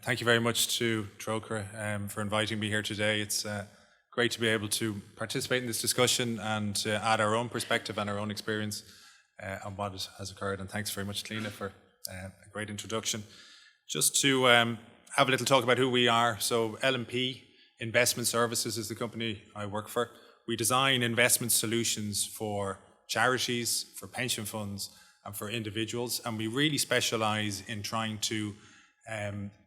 Thank you very much to trocaire for inviting me here today. It's great to be able to participate in this discussion and add our own perspective and our own experience on what has occurred. And thanks very much, Cliona, for a great introduction. Just to have a little talk about who we are. So L&P Investment Services is the company I work for. We design investment solutions for charities, for pension funds, and for individuals. And we really specialise in trying to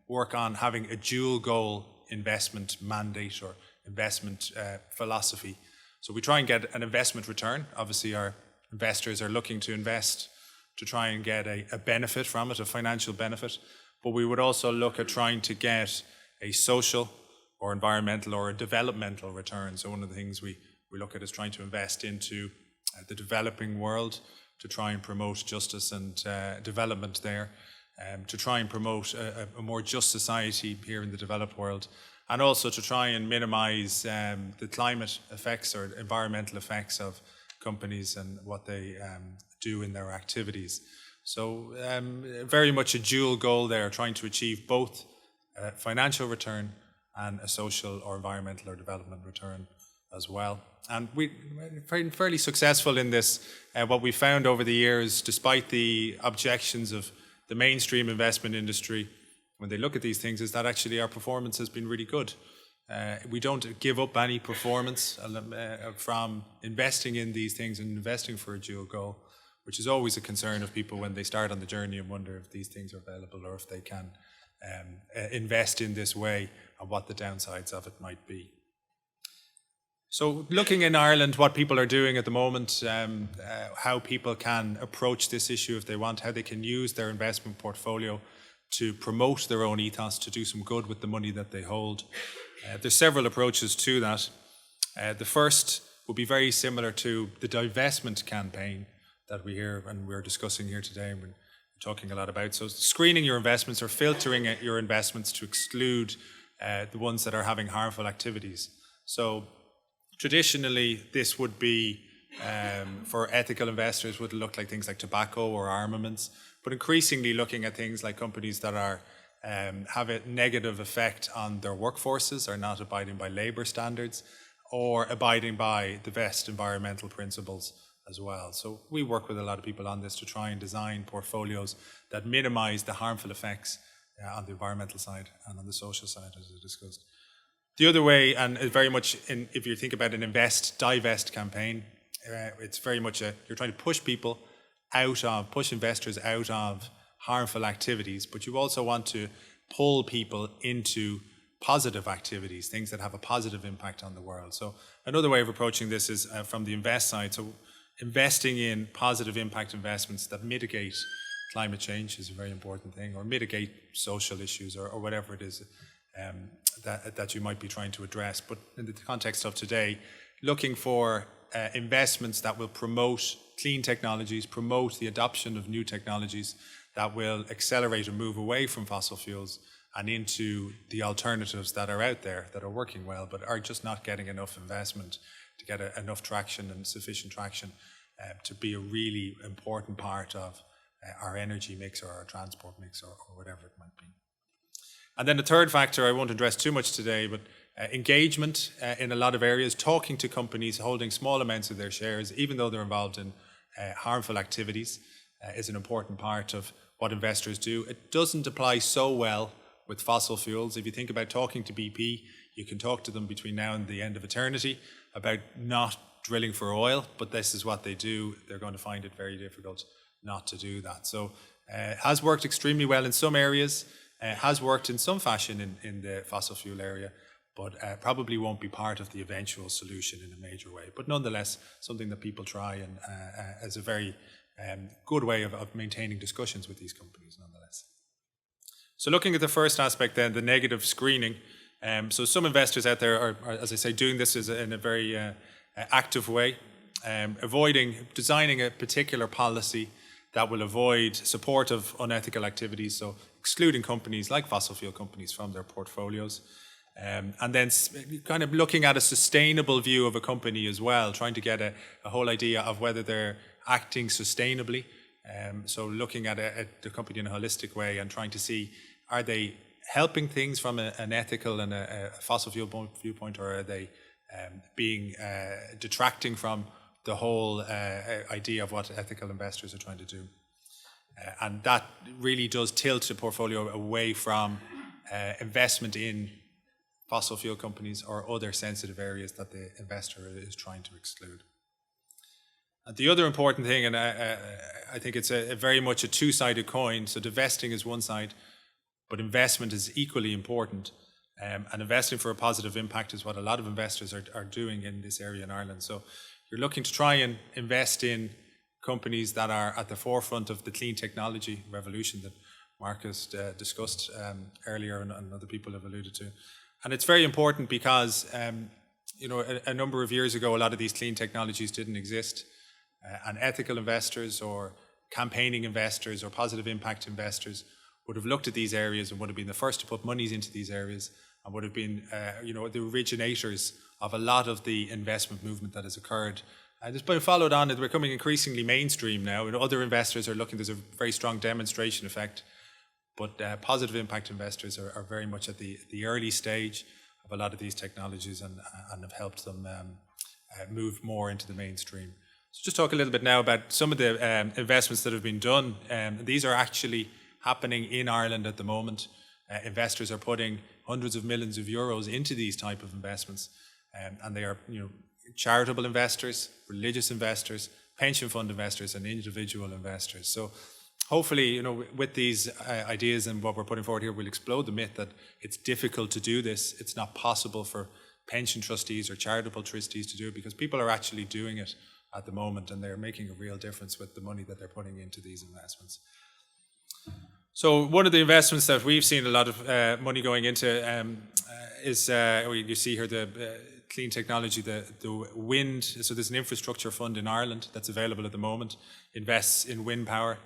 work on having a dual goal investment mandate or investment philosophy. So we try and get an investment return. Obviously our investors are looking to invest to try and get a benefit from it, a financial benefit. But we would also look at trying to get a social or environmental or a developmental return. So one of the things we look at is trying to invest into the developing world to try and promote justice and development there. To try and promote a more just society here in the developed world, and also to try and minimise the climate effects or environmental effects of companies and what they do in their activities. So very much a dual goal there, trying to achieve both financial return and a social or environmental or development return as well. And we've been fairly successful in this. What we found over the years, despite the objections of the mainstream investment industry, when they look at these things, is that actually our performance has been really good. We don't give up any performance from investing in these things and investing for a dual goal, which is always a concern of people when they start on the journey and wonder if these things are available or if they can invest in this way and what the downsides of it might be. So looking in Ireland, what people are doing at the moment, how people can approach this issue if they want, how they can use their investment portfolio to promote their own ethos, to do some good with the money that they hold. There's several approaches to that. The first will be very similar to the divestment campaign that we hear and we're discussing here today and we're talking a lot about. So screening your investments or filtering your investments to exclude the ones that are having harmful activities. So traditionally, this would be, for ethical investors, would look like things like tobacco or armaments, but increasingly looking at things like companies that are have a negative effect on their workforces, are not abiding by labour standards, or abiding by the best environmental principles as well. So we work with a lot of people on this to try and design portfolios that minimise the harmful effects on the environmental side and on the social side, as I discussed. The other way, and very much if you think about an divest campaign, it's very much you're trying to push people push investors out of harmful activities, but you also want to pull people into positive activities, things that have a positive impact on the world. So another way of approaching this is from the invest side. So investing in positive impact investments that mitigate climate change is a very important thing, or mitigate social issues or whatever it is that you might be trying to address. But in the context of today, looking for investments that will promote clean technologies, promote the adoption of new technologies that will accelerate a move away from fossil fuels and into the alternatives that are out there that are working well, but are just not getting enough investment to get enough traction and sufficient traction to be a really important part of our energy mix or our transport mix or whatever it might be. And then the third factor I won't address too much today, but engagement in a lot of areas, talking to companies holding small amounts of their shares, even though they're involved in harmful activities, is an important part of what investors do. It doesn't apply so well with fossil fuels. If you think about talking to BP, you can talk to them between now and the end of eternity about not drilling for oil, but this is what they do. They're going to find it very difficult not to do that. So it has worked extremely well in some areas. Has worked in some fashion in the fossil fuel area, but probably won't be part of the eventual solution in a major way. But nonetheless, something that people try and as a very good way of maintaining discussions with these companies nonetheless. So looking at the first aspect then, the negative screening. So some investors out there are, as I say, doing this in a very active way, designing a particular policy that will avoid support of unethical activities, so excluding companies like fossil fuel companies from their portfolios. And then kind of looking at a sustainable view of a company as well, trying to get a whole idea of whether they're acting sustainably. So looking at the company in a holistic way and trying to see, are they helping things from an ethical and a fossil fuel viewpoint, or are they being detracting from the whole idea of what ethical investors are trying to do? And that really does tilt the portfolio away from investment in fossil fuel companies or other sensitive areas that the investor is trying to exclude. And the other important thing, and I think it's a very much a two-sided coin, so divesting is one side, but investment is equally important. And investing for a positive impact is what a lot of investors are doing in this area in Ireland. So you're looking to try and invest in companies that are at the forefront of the clean technology revolution that Marcus discussed earlier and other people have alluded to. And it's very important because, a number of years ago, a lot of these clean technologies didn't exist. And ethical investors or campaigning investors or positive impact investors would have looked at these areas and would have been the first to put monies into these areas and would have been, the originators of a lot of the investment movement that has occurred. And it's been followed on, it's becoming increasingly mainstream now, and other investors are looking, there's a very strong demonstration effect. But positive impact investors are very much at the early stage of a lot of these technologies and have helped them move more into the mainstream. So just talk a little bit now about some of the investments that have been done. These are actually happening in Ireland at the moment. Investors are putting hundreds of millions of euros into these type of investments. And they are charitable investors, religious investors, pension fund investors and individual investors. So hopefully, with these ideas and what we're putting forward here, we'll explode the myth that it's difficult to do this. It's not possible for pension trustees or charitable trustees to do it, because people are actually doing it at the moment and they're making a real difference with the money that they're putting into these investments. So one of the investments that we've seen a lot of money going into is, you see here the clean technology, the wind. So there's an infrastructure fund in Ireland that's available at the moment, invests in wind power,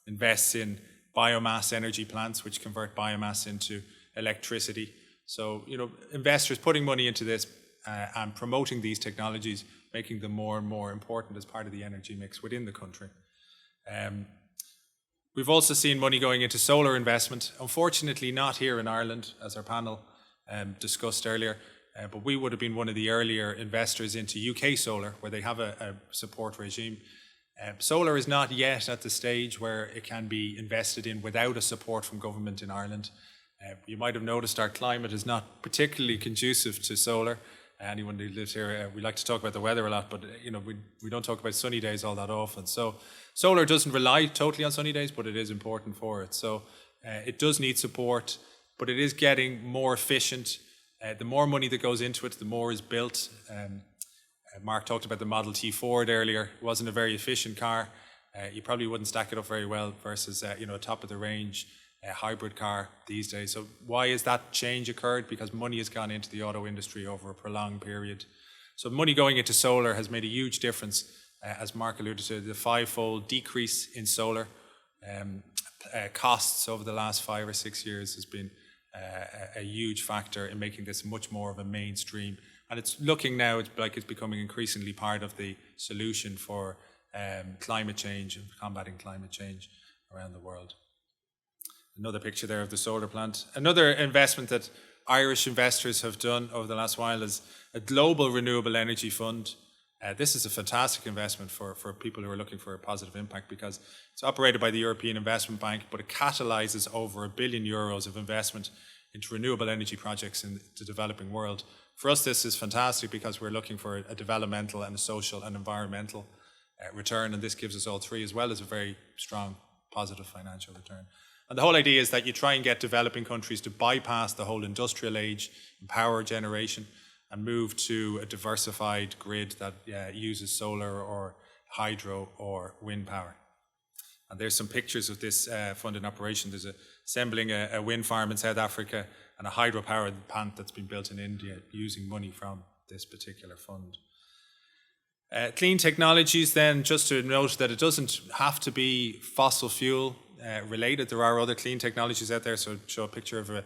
invests in biomass energy plants, which convert biomass into electricity. So, investors putting money into this and promoting these technologies, making them more and more important as part of the energy mix within the country. We've also seen money going into solar investment. Unfortunately, not here in Ireland, as our panel discussed earlier, but we would have been one of the earlier investors into UK solar, where they have a support regime. Solar is not yet at the stage where it can be invested in without a support from government in Ireland. You might have noticed our climate is not particularly conducive to solar. Anyone who lives here, we like to talk about the weather a lot, but we don't talk about sunny days all that often. So solar doesn't rely totally on sunny days, but it is important for it. So it does need support, but it is getting more efficient. The more money that goes into it, the more is built. Mark talked about the Model T Ford earlier. It wasn't a very efficient car. You probably wouldn't stack it up very well versus a top of the range hybrid car these days. So why has that change occurred? Because money has gone into the auto industry over a prolonged period. So money going into solar has made a huge difference. As Mark alluded to, the 5-fold decrease in solar costs over the last 5 or 6 years has been a huge factor in making this much more of a mainstream. And it's looking now like it's becoming increasingly part of the solution for climate change and combating climate change around the world. Another picture there of the solar plant. Another investment that Irish investors have done over the last while is a global renewable energy fund. This is a fantastic investment for people who are looking for a positive impact, because it's operated by the European Investment Bank, but it catalyses over €1 billion of investment into renewable energy projects in the developing world. For us, this is fantastic because we're looking for a developmental and a social and environmental return, and this gives us all three, as well as a very strong positive financial return. And the whole idea is that you try and get developing countries to bypass the whole industrial age in power generation and move to a diversified grid that uses solar or hydro or wind power. And there's some pictures of this fund in operation. There's assembling a wind farm in South Africa and a hydropower plant that's been built in India using money from this particular fund. Clean technologies then, just to note that it doesn't have to be fossil fuel related. There are other clean technologies out there. So show a picture of an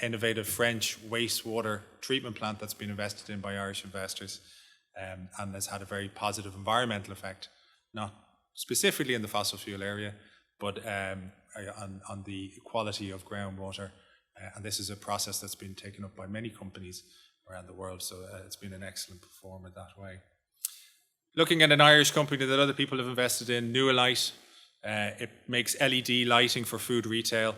innovative French wastewater treatment plant that's been invested in by Irish investors and has had a very positive environmental effect, not specifically in the fossil fuel area, but on the quality of groundwater And this is a process that's been taken up by many companies around the world, so it's been an excellent performer that way. Looking at an Irish company that other people have invested in, Nualite, it makes LED lighting for food retail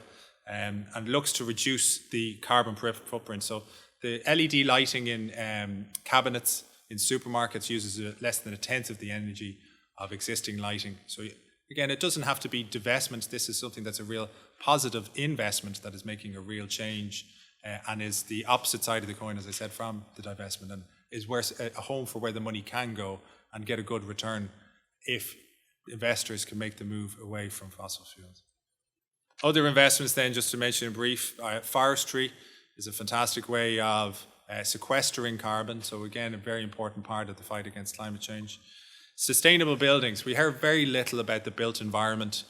and looks to reduce the carbon footprint. So the LED lighting in cabinets in supermarkets uses less than a tenth of the energy of existing lighting. So again, it doesn't have to be divestment. This is something that's a real positive investment that is making a real change and is the opposite side of the coin, as I said, from the divestment, and is where a home for where the money can go and get a good return if investors can make the move away from fossil fuels. Other investments then, just to mention in brief, forestry is a fantastic way of sequestering carbon. So again, a very important part of the fight against climate change. Sustainable buildings. We hear very little about the built environment.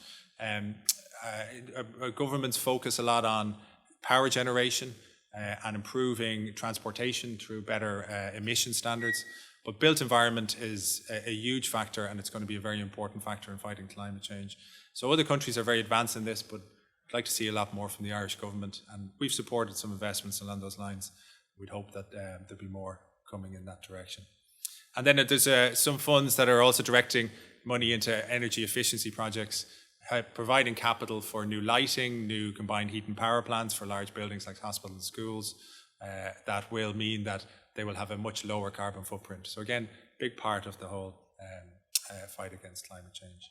Governments focus a lot on power generation and improving transportation through better emission standards. But built environment is a huge factor, and it's going to be a very important factor in fighting climate change. So other countries are very advanced in this, but I'd like to see a lot more from the Irish government, and we've supported some investments along those lines. We'd hope that there'll be more coming in that direction. And then there's some funds that are also directing money into energy efficiency projects, providing capital for new lighting, new combined heat and power plants for large buildings like hospitals and schools. That will mean that they will have a much lower carbon footprint. So again, big part of the whole fight against climate change.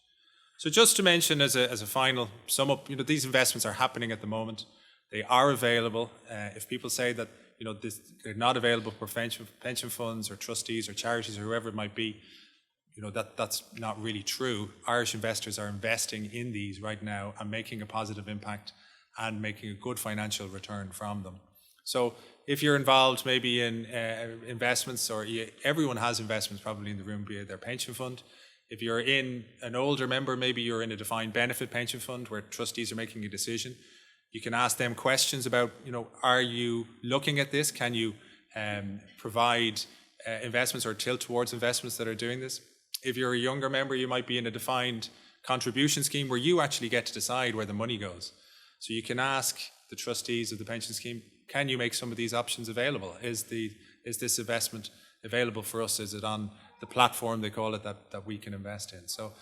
So just to mention as a final sum up, these investments are happening at the moment. They are available. If people say that they're not available for pension funds or trustees or charities or whoever it might be, that's not really true. Irish investors are investing in these right now and making a positive impact and making a good financial return from them. So if you're involved maybe in investments, or everyone has investments probably in the room, be it their pension fund. If you're in an older member, maybe you're in a defined benefit pension fund where trustees are making a decision. You can ask them questions about, are you looking at this? Can you provide investments or tilt towards investments that are doing this? If you're a younger member, you might be in a defined contribution scheme where you actually get to decide where the money goes. So you can ask the trustees of the pension scheme, can you make some of these options available? Is this investment available for us? Is it on the platform, they call it, that we can invest in? So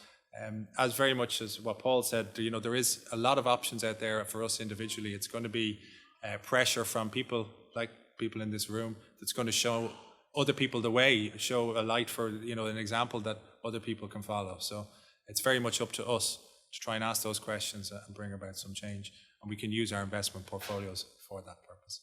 as very much as what Paul said, there is a lot of options out there for us individually. It's going to be pressure from people like people in this room that's going to show other people the way, show a light for an example that other people can follow. So it's very much up to us to try and ask those questions and bring about some change. And we can use our investment portfolios for that purpose.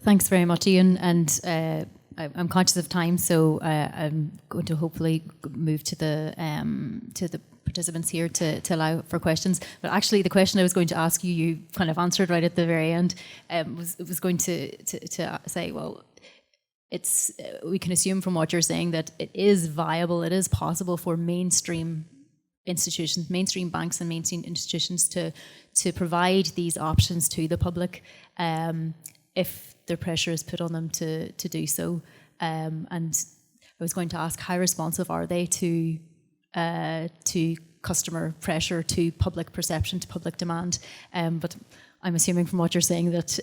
Thanks very much, Ian. And I'm conscious of time, so I'm going to hopefully move to the participants here to allow for questions. But actually, the question I was going to ask you, you kind of answered right at the very end. Was going to say, well, we can assume from what you're saying that it is viable, it is possible for mainstream institutions, mainstream banks and mainstream institutions to provide these options to the public if their pressure is put on them to do so. And I was going to ask, how responsive are they to customer pressure, to public perception, to public demand? But I'm assuming from what you're saying that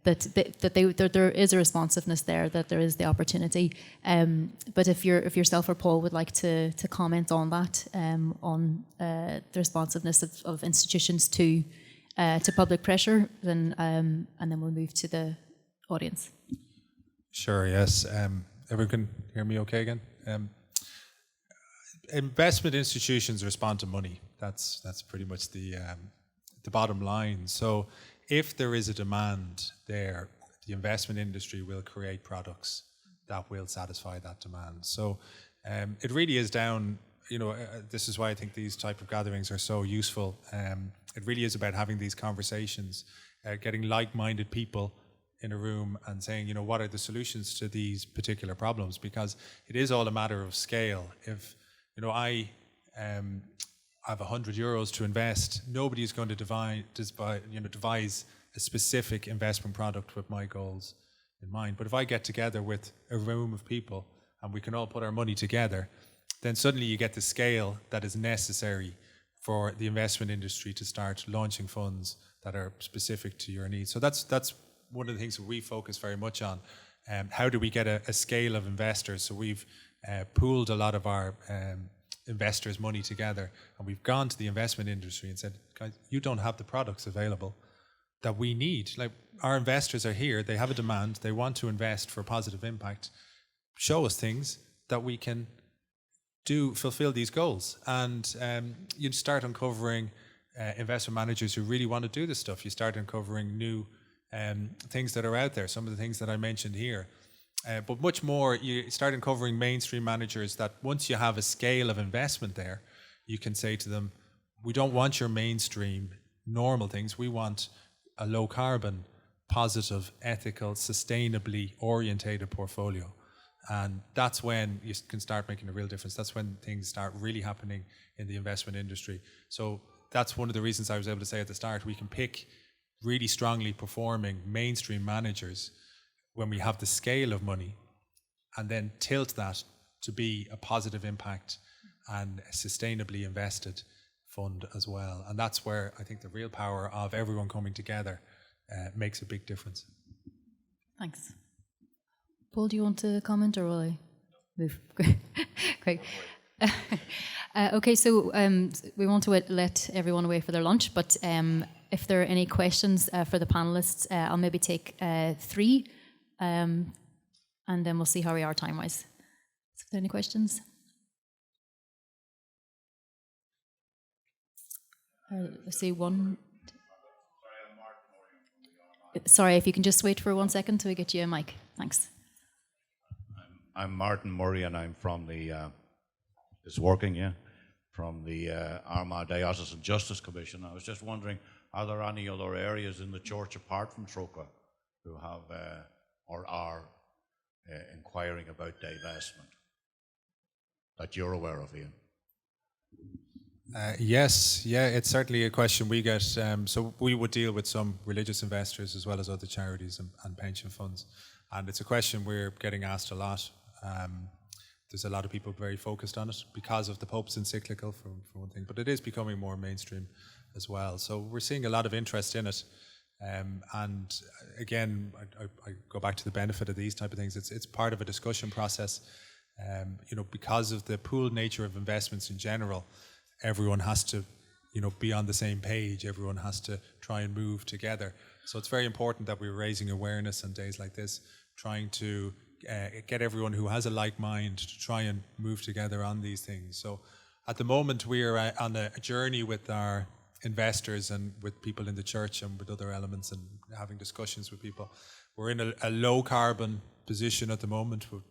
there is a responsiveness there, that there is the opportunity. But if yourself or Paul would like to comment on that, on the responsiveness of institutions to public pressure, then and then we'll move to the audience. Sure. Yes. Everyone can hear me okay again? Investment institutions respond to money. That's pretty much the bottom line. So if there is a demand there, the investment industry will create products that will satisfy that demand. So it really is down, this is why I think these type of gatherings are so useful. It really is about having these conversations, getting like-minded people in a room and saying, what are the solutions to these particular problems? Because it is all a matter of scale. If, I have €100 to invest, nobody is going to devise a specific investment product with my goals in mind. But if I get together with a room of people and we can all put our money together, then suddenly you get the scale that is necessary for the investment industry to start launching funds that are specific to your needs. So that's one of the things that we focus very much on. How do we get a scale of investors? So we've pooled a lot of our investors' money together, and we've gone to the investment industry and said, guys, you don't have the products available that we need. Like, our investors are here, they have a demand, they want to invest for positive impact. Show us things that we can fulfill these goals. And you'd start uncovering investment managers who really want to do this stuff. You start uncovering new things that are out there, some of the things that I mentioned here. But much more, you start uncovering mainstream managers that once you have a scale of investment there, you can say to them, we don't want your mainstream normal things, we want a low carbon, positive, ethical, sustainably orientated portfolio. And that's when you can start making a real difference. That's when things start really happening in the investment industry. So that's one of the reasons I was able to say at the start, we can pick really strongly performing mainstream managers when we have the scale of money, and then tilt that to be a positive impact and a sustainably invested fund as well. And that's where I think the real power of everyone coming together makes a big difference. Thanks. Paul, do you want to comment, or will I move? Great. Okay, so we want to let everyone away for their lunch, but if there are any questions for the panellists, I'll maybe take 3, and then we'll see how we are time-wise. Is there any questions? Let's see, one. Sorry, if you can just wait for 1 second till we get you a mic. Thanks. I'm Martin Murray, and I'm from the, it's working, yeah, from the Armagh Diocesan Justice Commission. I was just wondering, are there any other areas in the church apart from Trocaire who have or are inquiring about divestment that you're aware of, Ian? Yes, yeah, it's certainly a question we get. So we would deal with some religious investors as well as other charities and pension funds. And it's a question we're getting asked a lot. There's a lot of people very focused on it because of the Pope's encyclical, for one thing, but it is becoming more mainstream as well. So we're seeing a lot of interest in it. And again, I go back to the benefit of these type of things. It's part of a discussion process. Because of the pooled nature of investments in general, everyone has to, be on the same page. Everyone has to try and move together. So it's very important that we're raising awareness on days like this, trying to get everyone who has a like mind to try and move together on these things. So at the moment, we're on a journey with our investors and with people in the church and with other elements, and having discussions with people. We're in a low carbon position at the moment with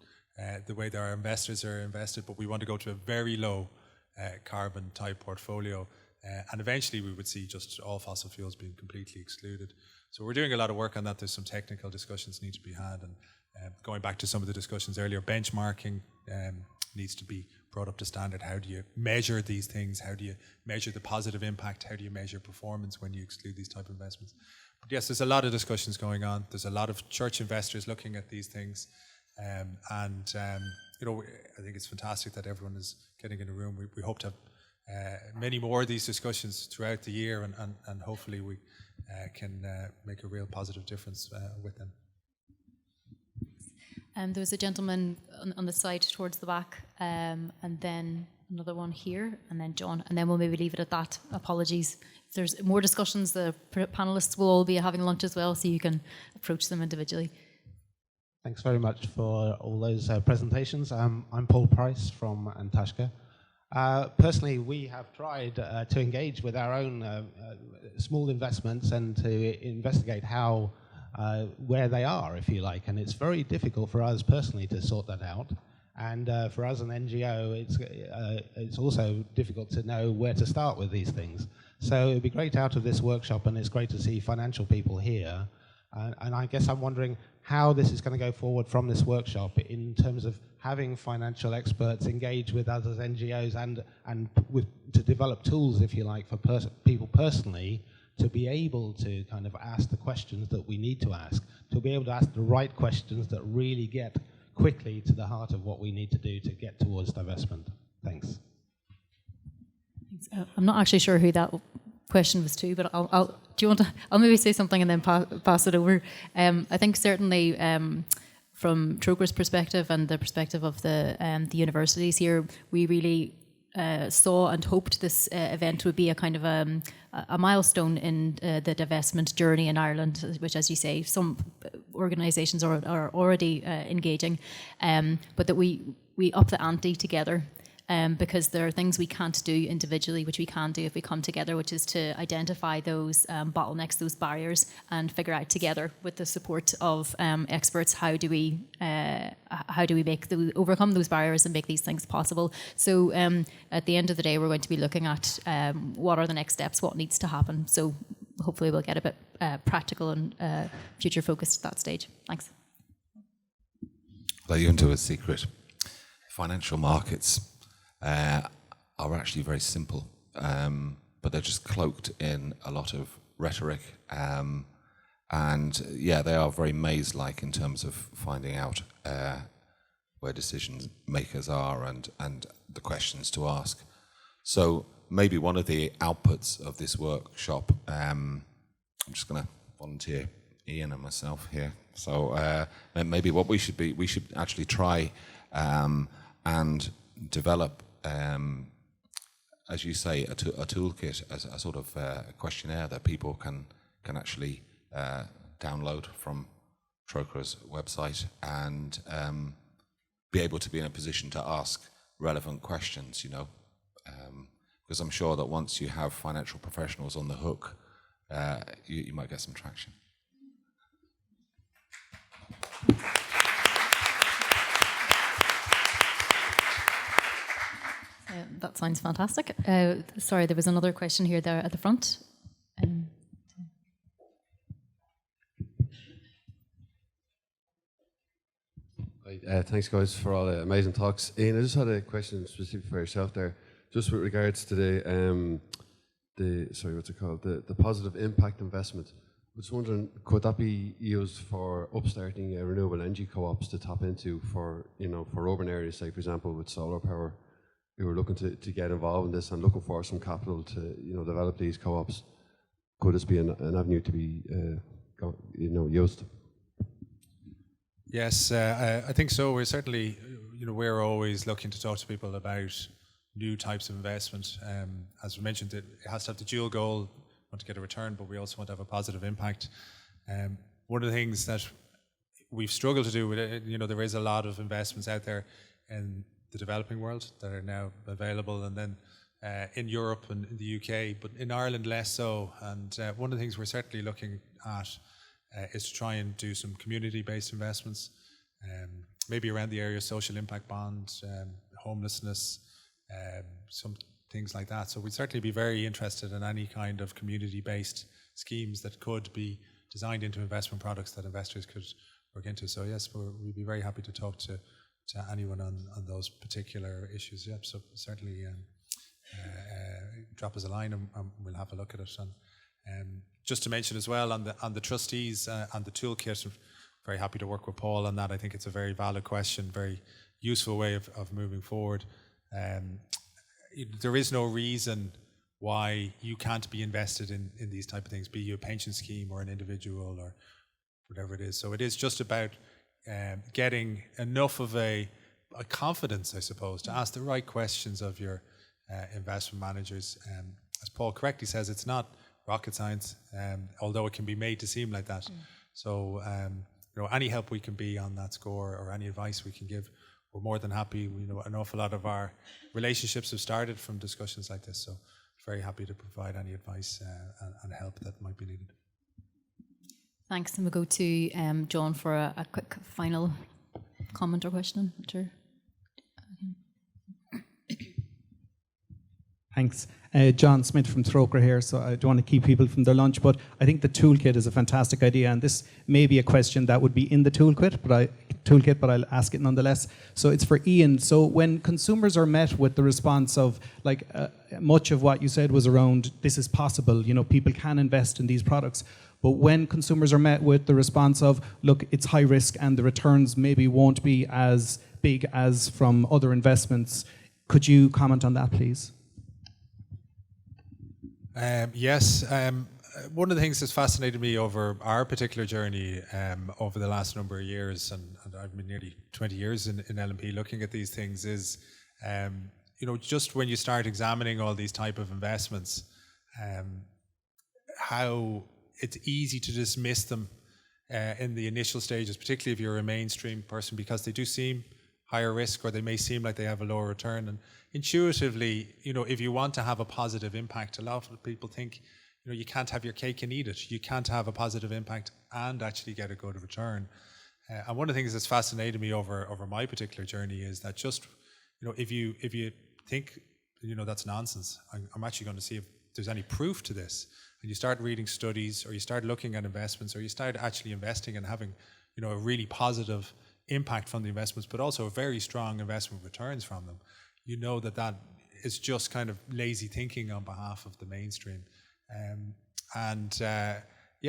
the way that our investors are invested, but we want to go to a very low carbon type portfolio, and eventually we would see just all fossil fuels being completely excluded. So we're doing a lot of work on that. There's some technical discussions need to be had, and going back to some of the discussions earlier, benchmarking needs to be brought up to standard. How do you measure these things? How do you measure the positive impact? How do you measure performance when you exclude these type of investments? But yes, there's a lot of discussions going on. There's a lot of church investors looking at these things, and I think it's fantastic that everyone is getting in a room. We hope to have many more of these discussions throughout the year, and hopefully we can make a real positive difference with them. There was a gentleman on the side towards the back, and then another one here, and then John, and then we'll maybe leave it at that. Apologies. If there's more discussions, the panellists will all be having lunch as well, so you can approach them individually. Thanks very much for all those presentations. I'm Paul Price from Antashka. Personally, we have tried to engage with our own small investments and to investigate how where they are, if you like, and it's very difficult for us personally to sort that out. And for us, an NGO, it's also difficult to know where to start with these things. So it'd be great out of this workshop, and it's great to see financial people here. And I guess I'm wondering how this is going to go forward from this workshop in terms of having financial experts engage with others, NGOs, and to develop tools, if you like, for people personally to be able to kind of ask the questions that we need to ask, to be able to ask the right questions that really get quickly to the heart of what we need to do to get towards divestment? Thanks. I'm not actually sure who that question was to, but I'll do you want to? I'll maybe say something and then pass it over. I think certainly from Trocare's perspective and the perspective of the universities here, we really saw and hoped this event would be a kind of a milestone in the divestment journey in Ireland, which, as you say, some organisations are already engaging, but that we up the ante together. Because there are things we can't do individually, which we can do if we come together, which is to identify those bottlenecks, those barriers, and figure out together with the support of experts how do we overcome those barriers and make these things possible. So at the end of the day, we're going to be looking at what are the next steps, what needs to happen. So hopefully we'll get a bit practical and future focused at that stage. Thanks. Let you into a secret. Financial markets are actually very simple, but they're just cloaked in a lot of rhetoric, and yeah, they are very maze-like in terms of finding out where decision makers are and the questions to ask. So maybe one of the outputs of this workshop, I'm just going to volunteer Ian and myself here. So maybe what we should actually try and develop, as you say, a toolkit, a sort of questionnaire that people can actually download from Trocare's website and be able to be in a position to ask relevant questions, because I'm sure that once you have financial professionals on the hook, you might get some traction. That sounds fantastic. Sorry, there was another question here there at the front. Thanks, guys, for all the amazing talks. Ian, I just had a question specific for yourself there, just with regards to the positive impact investment. I was wondering, could that be used for upstarting renewable energy co-ops to tap into for urban areas, say, for example, with solar power? We were looking to get involved in this and looking for some capital to develop these co-ops. Could this be an avenue to be used? Yes, I think so. We're certainly, we're always looking to talk to people about new types of investment. As we mentioned, it has to have the dual goal, we want to get a return, but we also want to have a positive impact. One of the things that we've struggled to do with it, there is a lot of investments out there in the developing world that are now available, and then in Europe and in the UK, but in Ireland less so. And one of the things we're certainly looking at is to try and do some community-based investments, maybe around the area of social impact bonds, homelessness, some things like that. So we'd certainly be very interested in any kind of community-based schemes that could be designed into investment products that investors could work into. So yes, we'd be very happy to talk to anyone on those particular issues. Yep. So certainly drop us a line and we'll have a look at it. And just to mention as well on the trustees and the toolkit, I'm very happy to work with Paul on that. I think it's a very valid question, very useful way of moving forward. There is no reason why you can't be invested in these type of things, be you a pension scheme or an individual or whatever it is. So it is just about getting enough of a confidence, I suppose, to ask the right questions of your investment managers. As Paul correctly says, it's not rocket science, although it can be made to seem like that. So, any help we can be on that score or any advice we can give, we're more than happy. We know an awful lot of our relationships have started from discussions like this, so very happy to provide any advice and help that might be needed. Thanks, and we'll go to John for a quick final comment or question. Sure. Thanks. John Smith from Trocare here, so I don't want to keep people from their lunch, but I think the toolkit is a fantastic idea, and this may be a question that would be in the toolkit, but I'll ask it nonetheless. So it's for Ian. So when consumers are met with the response of, much of what you said was around, this is possible, people can invest in these products, But when consumers are met with the response of, look, it's high risk and the returns maybe won't be as big as from other investments, could you comment on that, please? Yes. One of the things that's fascinated me over our particular journey over the last number of years, and I've been nearly 20 years in L&P looking at these things, is just when you start examining all these type of investments, how it's easy to dismiss them in the initial stages, particularly if you're a mainstream person, because they do seem higher risk, or they may seem like they have a lower return. And intuitively, if you want to have a positive impact, a lot of people think, you can't have your cake and eat it. You can't have a positive impact and actually get a good return. And one of the things that's fascinated me over my particular journey is that just, if you think, that's nonsense, I'm actually going to see if there's any proof to this. And you start reading studies, or you start looking at investments, or you start actually investing and having, a really positive impact from the investments, but also very strong investment returns from them. That is just kind of lazy thinking on behalf of the mainstream.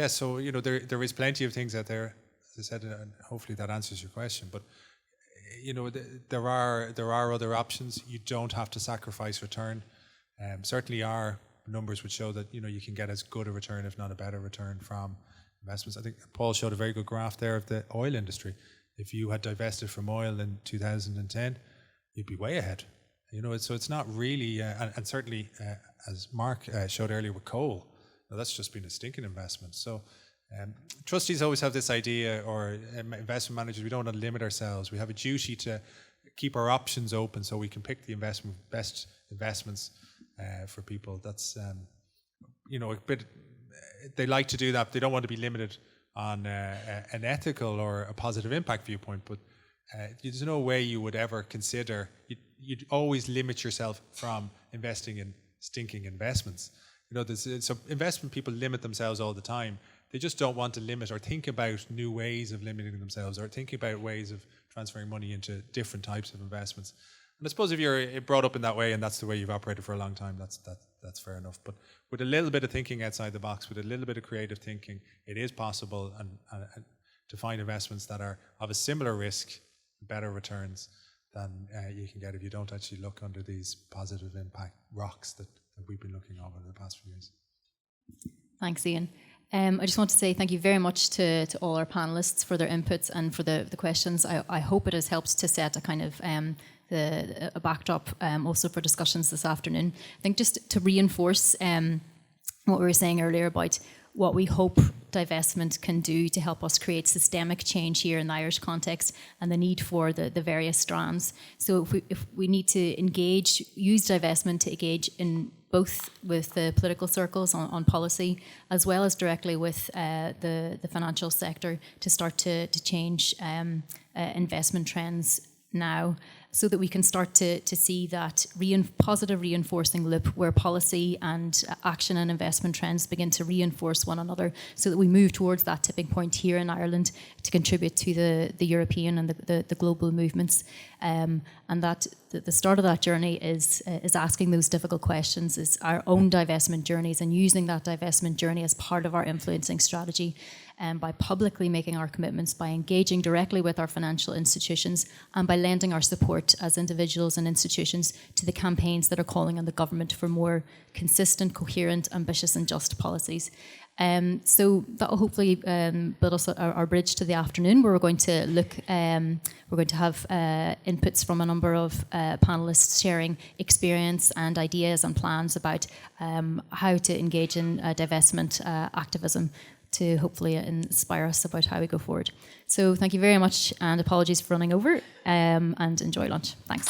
So there is plenty of things out there, as I said, and hopefully that answers your question. But there are other options. You don't have to sacrifice return. Certainly, our numbers would show that you can get as good a return, if not a better return, from investments. I think Paul showed a very good graph there of the oil industry. If you had divested from oil in 2010, you'd be way ahead. So it's not really, and certainly as Mark showed earlier with coal, that's just been a stinking investment. So trustees always have this idea, or investment managers, we don't want to limit ourselves. We have a duty to keep our options open so we can pick the best investments for people. That's, a bit, they like to do that. They don't want to be limited on an ethical or a positive impact viewpoint, but there's no way you would ever consider, you'd always limit yourself from investing in stinking investments. So investment people limit themselves all the time. They just don't want to limit or think about new ways of limiting themselves, or think about ways of transferring money into different types of investments. And I suppose if you're brought up in that way and that's the way you've operated for a long time, that's fair enough. But with a little bit of thinking outside the box, with a little bit of creative thinking, it is possible and to find investments that are of a similar risk, better returns than you can get if you don't actually look under these positive impact rocks that we've been looking over the past few years. Thanks, Ian. I just want to say thank you very much to all our panellists for their inputs and for the questions. I hope it has helped to set a kind of a backdrop also for discussions this afternoon. I think just to reinforce what we were saying earlier about what we hope divestment can do to help us create systemic change here in the Irish context, and the need for the various strands. So if we need to use divestment to engage in both with the political circles on policy, as well as directly with the financial sector to start to change investment trends now, so that we can start to see that positive reinforcing loop where policy and action and investment trends begin to reinforce one another, so that we move towards that tipping point here in Ireland to contribute to the European and the global movements. And that the start of that journey is asking those difficult questions, is our own divestment journeys, and using that divestment journey as part of our influencing strategy. By publicly making our commitments, by engaging directly with our financial institutions, and by lending our support as individuals and institutions to the campaigns that are calling on the government for more consistent, coherent, ambitious and just policies. So that will hopefully build us our bridge to the afternoon, where we're going to look, we're going to have inputs from a number of panellists sharing experience and ideas and plans about how to engage in divestment activism, to hopefully inspire us about how we go forward. So thank you very much, and apologies for running over, and enjoy lunch. Thanks.